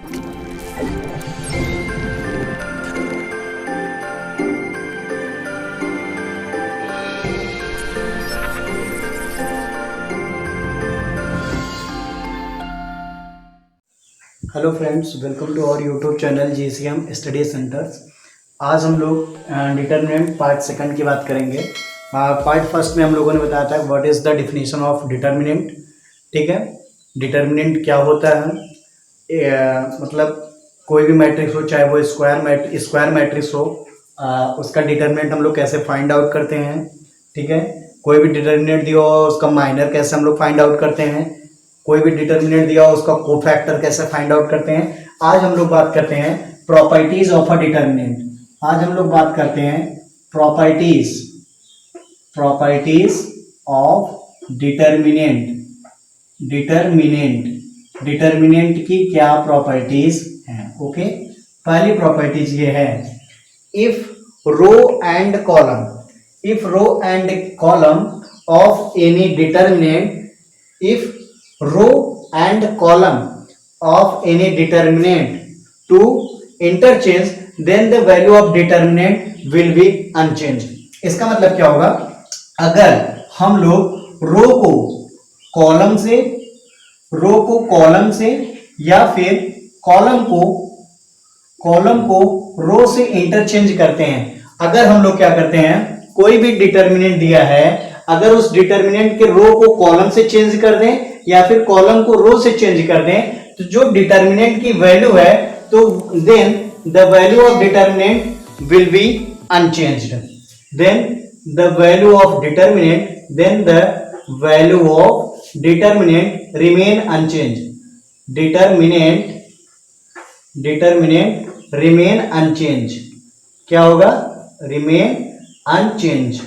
Hello friends, welcome to our YouTube channel GCM study centres. आज हम लोग determinant part second की बात करेंगे। पार्ट फर्स्ट में हम लोगों ने बताया था what is the definition of determinant. ठीक है, डिटर्मिनेंट क्या होता है? मतलब कोई भी मैट्रिक्स हो, चाहे वो स्क्वायर मैट्रिक्स हो, उसका डिटर्मिनेंट हम लोग कैसे फाइंड आउट करते हैं। ठीक है, कोई भी डिटर्मिनेंट दिया हो उसका माइनर कैसे हम लोग फाइंड आउट करते हैं, कोई भी डिटर्मिनेंट दिया हो उसका कोफैक्टर कैसे फाइंड आउट करते हैं। आज हम लोग बात करते हैं प्रॉपर्टीज ऑफ अ डिटर्मिनेंट। आज हम लोग बात करते हैं प्रॉपर्टीज ऑफ डिटर्मिनेंट की क्या प्रॉपर्टीज हैं। ओके, पहली प्रॉपर्टीज ये है, if row and column of any determinant, if row and column of any determinant to interchange, then the value of determinant will be unchanged। इसका मतलब क्या होगा? अगर हम लोग रो को कॉलम से या फिर कॉलम को रो से इंटरचेंज करते हैं। अगर हम लोग क्या करते हैं, कोई भी डिटर्मिनेंट दिया है, अगर उस डिटर्मिनेंट के रो को कॉलम से चेंज कर दें या फिर कॉलम को रो से चेंज कर दें, तो जो डिटर्मिनेंट की वैल्यू है, तो then the value of determinant will be unchanged. Then the value of determinant remain unchanged. Determinant remain unchange. क्या होगा? रिमेन अनचेंज,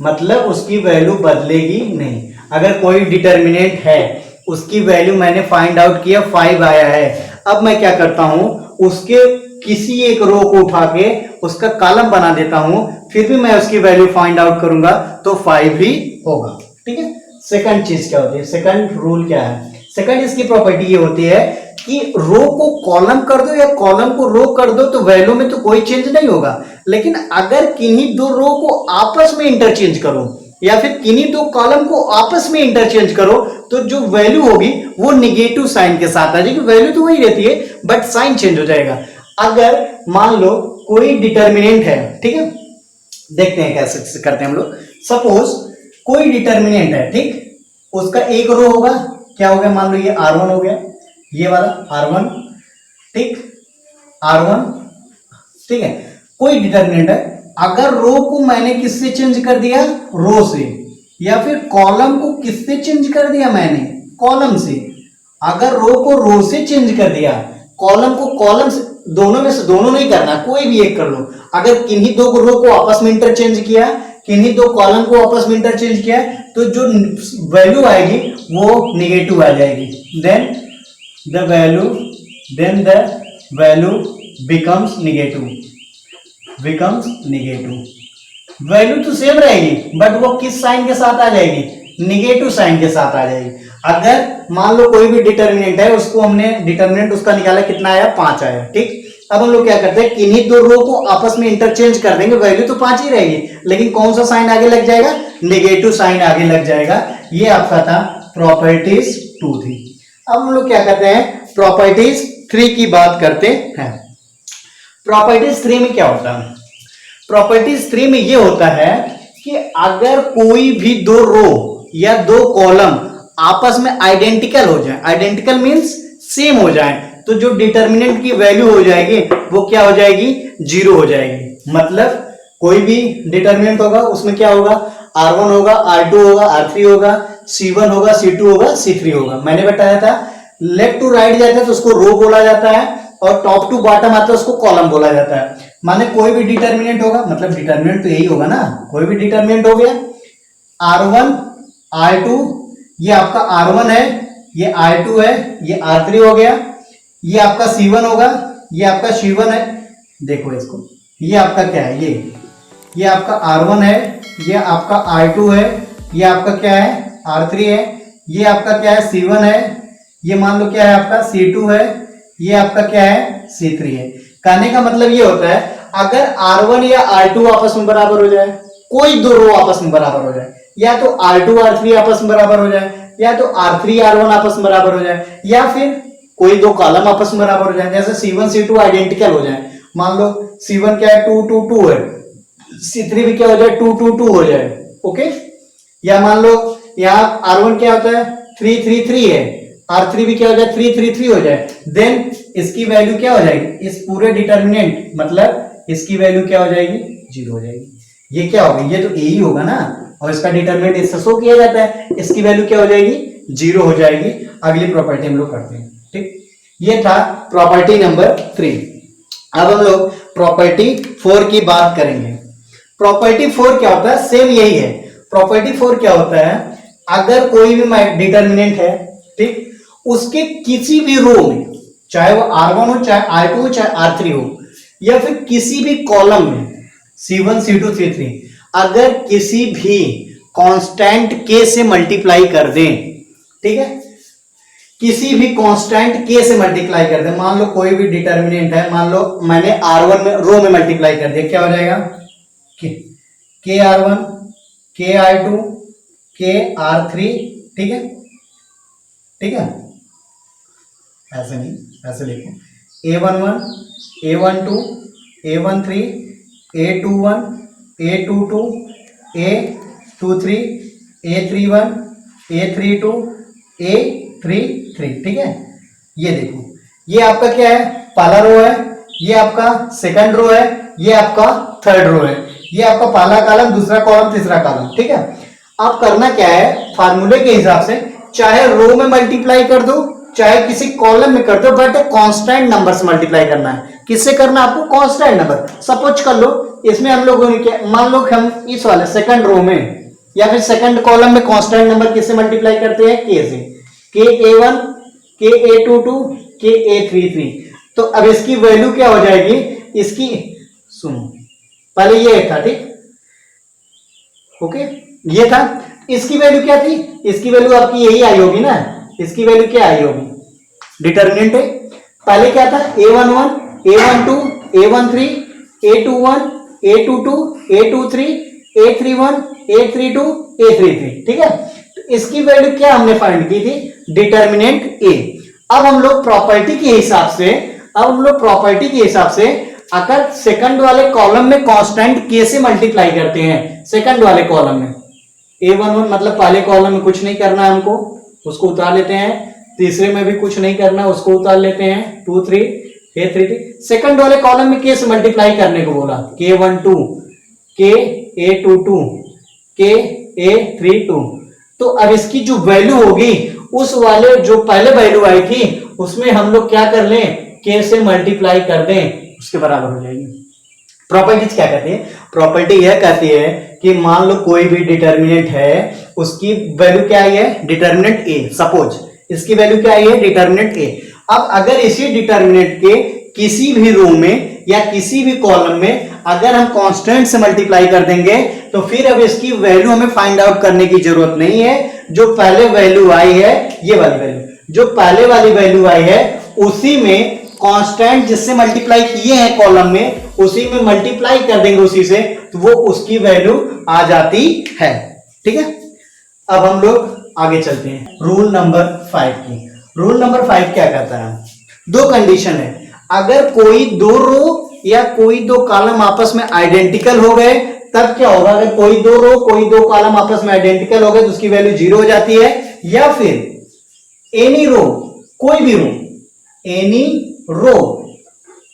मतलब उसकी वैल्यू बदलेगी नहीं। अगर कोई डिटर्मिनेंट है, उसकी वैल्यू मैंने फाइंड आउट किया 5 आया है, अब मैं क्या करता हूं, उसके किसी एक रो को उठा के उसका कॉलम बना देता हूं, फिर भी मैं उसकी वैल्यू फाइंड आउट करूंगा तो 5 ही होगा। ठीक है, सेकंड चीज क्या होती है, सेकंड रूल क्या है? सेकंड इसकी प्रॉपर्टी ये होती है कि रो को कॉलम कर दो या कॉलम को रो कर दो तो वैल्यू में तो कोई चेंज नहीं होगा, लेकिन अगर किन्हीं दो रो को आपस में इंटरचेंज करो या फिर किन्हीं दो कॉलम को आपस में इंटरचेंज करो, तो जो वैल्यू होगी वो निगेटिव साइन के साथ आ जाएगी। वैल्यू तो वही रहती है बट साइन चेंज हो जाएगा। अगर मान लो कोई डिटर्मिनेंट है, ठीक है, देखते हैं कैसे करते हैं हम लोग। सपोज कोई डिटर्मिनेंट है, ठीक, उसका एक रो होगा, क्या हो गया, मान लो ये R1 हो गया, ये वाला R1, ठीक, R1, ठीक है। कोई डिटर्मिनेंट है, अगर रो को मैंने किससे चेंज कर दिया, रो से, या फिर कॉलम को किससे चेंज कर दिया मैंने, कॉलम से। अगर रो को रो से चेंज कर दिया, कॉलम को कॉलम से, दोनों में से दोनों नहीं करना, कोई भी एक कर लो। अगर किन्हीं दो रो को आपस में इंटरचेंज किया, किन्हीं दो कॉलम को आपस में इंटरचेंज किया, तो जो वैल्यू आएगी वो निगेटिव आ जाएगी। Then the value becomes negative. Value तो सेम रहेगी बट वो किस साइन के साथ आ जाएगी, निगेटिव साइन के साथ आ जाएगी। अगर मान लो कोई भी डिटर्मिनेंट है, उसको हमने डिटर्मिनेंट उसका निकाला, कितना आया, 5 आया, ठीक। अब हम लोग क्या करते हैं, किन्हीं दो रो को आपस में इंटरचेंज कर देंगे, वैल्यू तो 5 ही रहेगी, लेकिन कौन सा साइन आगे लग जाएगा, नेगेटिव साइन आगे लग जाएगा। ये आपका था प्रॉपर्टीज 2 थी। अब हम लोग क्या करते हैं, प्रॉपर्टीज 3 की बात करते हैं। प्रॉपर्टीज 3 में क्या होता है? प्रॉपर्टीज 3 में ये होता है कि अगर कोई भी दो रो या दो कॉलम आपस में आइडेंटिकल हो जाए, आइडेंटिकल मींस सेम हो जाए, तो जो डिटर्मिनेंट की वैल्यू हो जाएगी वो क्या हो जाएगी, 0 हो जाएगी। मतलब कोई भी डिटर्मिनेंट होगा, उसमें क्या होगा, R1 होगा, R2 होगा, R3 होगा, C1 होगा, C2 होगा, C3 होगा। मैंने बताया था लेफ्ट टू राइट जाता है तो उसको रो बोला जाता है, और टॉप टू बॉटम आता है उसको कॉलम बोला जाता है। माने कोई भी डिटर्मिनेंट होगा, मतलब डिटर्मिनेंट तो यही होगा ना, कोई भी डिटर्मिनेंट हो गया, R1 R2, ये आपका R1 है, ये R2 है, ये R3 हो गया, ये आपका C1 होगा, ये आपका C1 है। देखो इसको, ये आपका क्या है, ये आपका R1 है, ये आपका R2 है, ये आपका क्या है, R3 है, ये आपका क्या है, C1 है, ये मान लो क्या है आपका C2 है, ये आपका क्या है C3 है। कहने का मतलब ये होता है अगर R1 या R2 आपस में बराबर हो जाए, कोई दो रो आपस में बराबर हो जाए, या तो R2 R3 आपस में बराबर हो जाए, या तो R3 R1 आपस में बराबर हो जाए, या फिर कोई दो कॉलम आपस में बराबर हो जाए, जैसे C1 C2 आइडेंटिकल हो जाए। मान लो C1 क्या है 2 2 2 है, C3 भी क्या हो जाए 2 2 2 हो जाए। ओके, या मान लो यहाँ R1 क्या होता है 3 3 3 है, R3 भी क्या हो जाए 3 3 3 हो जाए, देन इसकी वैल्यू क्या हो जाएगी, इस पूरे डिटर्मिनेंट मतलब इसकी वैल्यू क्या हो जाएगी 0 हो जाएगी। ये क्या होगा, ये तो ए ही होगा ना, और इसका डिटर्मिनेंट इससे शो किया जाता है, इसकी वैल्यू क्या हो जाएगी 0 हो जाएगी। अगली प्रॉपर्टी हम लोग करते हैं। ठीक, ये था प्रॉपर्टी नंबर 3। अब हम लोग प्रॉपर्टी 4 की बात करेंगे। प्रॉपर्टी 4 क्या होता है, सेम यही है। प्रॉपर्टी 4 क्या होता है, अगर कोई भी डिटर्मिनेंट है, ठीक, उसके किसी भी रो में, चाहे वो R1 हो, चाहे R2 हो, चाहे R3 हो, या फिर किसी भी कॉलम में C1 C2 C3, अगर किसी भी कांस्टेंट k से मल्टीप्लाई कर दें, ठीक है, किसी भी कांस्टेंट k से मल्टीप्लाई कर दें, मान लो कोई भी डिटर्मिनेंट है, मान लो मैंने R1 में रो में मल्टीप्लाई कर दिया, क्या हो जाएगा k R1 k R2 k R3, ठीक है, ठीक है, ऐसे नहीं, ऐसे लिखो A11 A12 A13 A21 A22 A23 A31 A32 A33, ठीक है। ये देखो, ये आपका क्या है, पहला रो है, ये आपका सेकंड रो है, ये आपका थर्ड रो है, ये आपका पहला कॉलम, दूसरा कॉलम, तीसरा कॉलम, ठीक है। अब करना क्या है, फार्मूले के हिसाब से चाहे रो में मल्टीप्लाई कर दो, चाहे किसी कॉलम में कर दो, बट कांस्टेंट नंबर से मल्टीप्लाई करना है। किससे करना है आपको, कांस्टेंट नंबर। सपोज कर लो इसमें हम लोगों ने क्या, मान लो कि हम इस वाले सेकंड रो में या फिर सेकंड कॉलम में कांस्टेंट नंबर किससे मल्टीप्लाई करते हैं, k से, k A1 k A22 k A33। तो अब इसकी वैल्यू क्या हो जाएगी, इसकी सुनो, पहले ये था, ठीक, ओके, ये था, इसकी वैल्यू क्या थी, इसकी वैल्यू आपकी यही आई होगी ना, इसकी वैल्यू क्या आई होगी, डिटर्मिनेंट है, पहले क्या था A11 A12 A13 A21 A22 A23 A31 A32 A33, ठीक है। तो इसकी वैल्यू क्या हमने फाइंड की थी, डिटर्मिनेंट A। अब हम लोग प्रॉपर्टी के हिसाब से, अगर सेकंड वाले कॉलम में कांस्टेंट k से मल्टीप्लाई करते हैं, सेकंड वाले कॉलम में A11 मतलब पहले कॉलम में कुछ नहीं करना है हमको, उसको उतार लेते हैं, तीसरे में भी कुछ नहीं करना, उसको उतार लेते हैं, 2 3 A33, सेकंड वाले कॉलम में k से मल्टीप्लाई करने को बोला, K12 k A22 k A32। तो अब इसकी जो वैल्यू होगी, उस वाले जो पहले वैल्यू आई थी उसमें हम लोग क्या कर लें, k से मल्टीप्लाई कर दें, उसके बराबर हो जाएगी। प्रॉपर्टीज क्या कहती है, प्रॉपर्टी यह कहती है कि मान लो कोई भी डिटर्मिनेंट है, उसकी वैल्यू क्या आई है, डिटर्मिनेंट a, सपोज इसकी वैल्यू क्या आई है, डिटर्मिनेंट a। अब अगर इसी डिटर्मिनेंट के किसी भी रो में या किसी भी कॉलम में अगर हम कांस्टेंट से मल्टीप्लाई कर देंगे, तो फिर अब इसकी वैल्यू हमें फाइंड आउट करने की जरूरत नहीं है। जो पहले वैल्यू आई है, ये वाली वैल्यू, जो पहले वाली वैल्यू आई है, उसी में कांस्टेंट जिससे मल्टीप्लाई किए हैं कॉलम में, उसी में मल्टीप्लाई कर देंगे उसी से, तो वो उसकी वैल्यू आ जाती है, ठीक है। अब हम लोग आगे चलते हैं रूल नंबर 5 की। रूल नंबर 5 क्या कहता है, दो कंडीशन है, अगर कोई दो रो या कोई दो कॉलम आपस में आइडेंटिकल हो गए तब क्या होगा, अगर कोई दो रो कोई दो कॉलम आपस में आइडेंटिकल हो गए तो उसकी वैल्यू 0 हो जाती है, या फिर एनी रो, कोई भी रो, एनी रो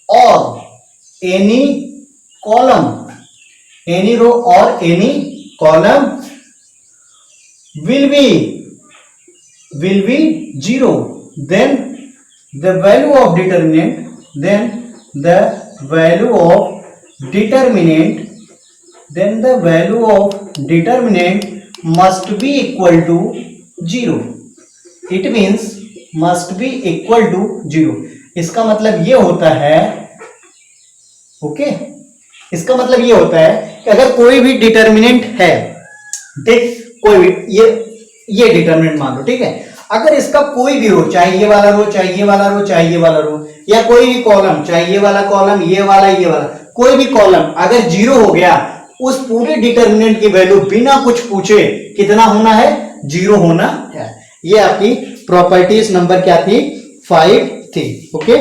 और एनी कॉलम, एनी रो और any column will be 0, then the value of determinant, then the value of determinant must be equal to 0. It means must be equal to 0. इसका मतलब ये होता है, ओके, इसका मतलब ये होता है कि अगर कोई भी डिटर्मिनेंट है, देख कोई भी, ये डिटर्मिनेंट मान लो, ठीक है, अगर इसका कोई भी रो, चाहे ये वाला रो, चाहे ये वाला रो, चाहे ये वाला रो, या कोई भी कॉलम, चाहे ये वाला कॉलम, ये वाला, कोई भी कॉलम अगर 0 हो गया, उस पूरे डिटर्मिनेंट की वैल्यू बिना कुछ पूछे कितना होना है, 0 होना है। ये आपकी प्रॉपर्टीज नंबर क्या थी, 5 थी। ओके।